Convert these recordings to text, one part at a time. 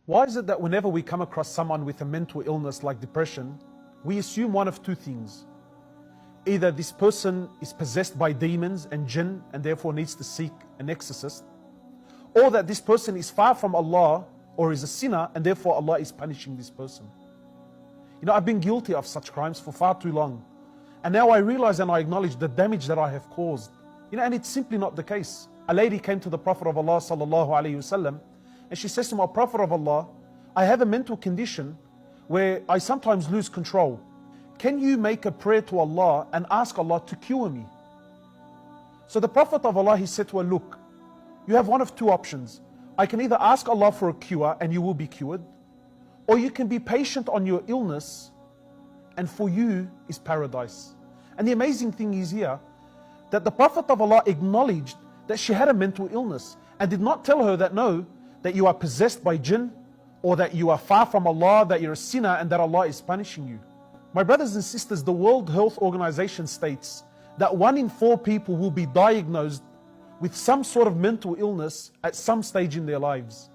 Why is it that whenever we come across someone with a mental illness like depression, we assume one of two things? Either this person is possessed by demons and jinn and therefore needs to seek an exorcist, or that this person is far from Allah or is a sinner and therefore Allah is punishing this person. You know, I've been guilty of such crimes for far too long. And now I realize and I acknowledge the damage that I have caused. You know, and it's simply not the case. A lady came to the Prophet of Allah sallallahu alaihi wasallam, and she says to him, "O Prophet of Allah, I have a mental condition where I sometimes lose control. Can you make a prayer to Allah and ask Allah to cure me?" So the Prophet of Allah, he said to her, "Look, you have one of two options. I can either ask Allah for a cure and you will be cured, or you can be patient on your illness and for you is paradise." And the amazing thing is here that the Prophet of Allah acknowledged that she had a mental illness and did not tell her that no, that you are possessed by jinn, or that you are far from Allah, that you're a sinner and that Allah is punishing you. My brothers and sisters, the World Health Organization states that 1 in 4 people will be diagnosed with some sort of mental illness at some stage in their lives.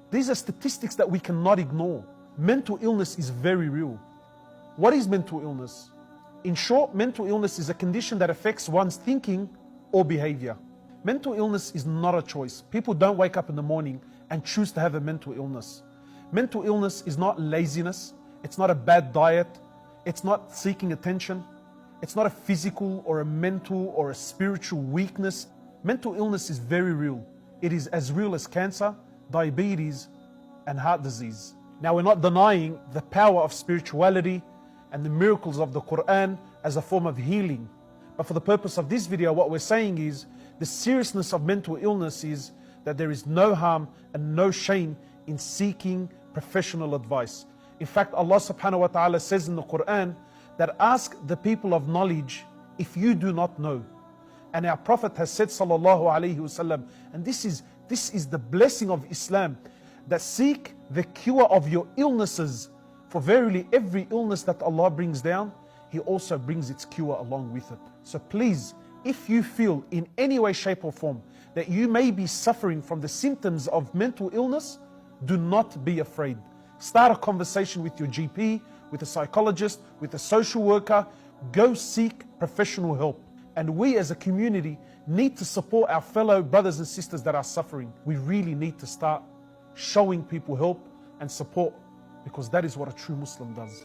These are statistics that we cannot ignore. Mental illness is very real. What is mental illness? In short, mental illness is a condition that affects one's thinking or behavior. Mental illness is not a choice. People don't wake up in the morning and choose to have a mental illness. Mental illness is not laziness. It's not a bad diet. It's not seeking attention. It's not a physical or a mental or a spiritual weakness. Mental illness is very real. It is as real as cancer, diabetes, and heart disease. Now, we're not denying the power of spirituality and the miracles of the Quran as a form of healing. But for the purpose of this video, what we're saying is the seriousness of mental illness is that there is no harm and no shame in seeking professional advice. In fact, Allah subhanahu wa ta'ala says in the Quran that ask the people of knowledge if you do not know. And our Prophet has said sallallahu alaihi wasallam, and this is the blessing of Islam, that seek the cure of your illnesses, for verily every illness that Allah brings down, He also brings its cure along with it. So please, if you feel in any way, shape or form that you may be suffering from the symptoms of mental illness, do not be afraid. Start a conversation with your GP, with a psychologist, with a social worker. Go seek professional help. And we as a community need to support our fellow brothers and sisters that are suffering. We really need to start showing people help and support, because that is what a true Muslim does.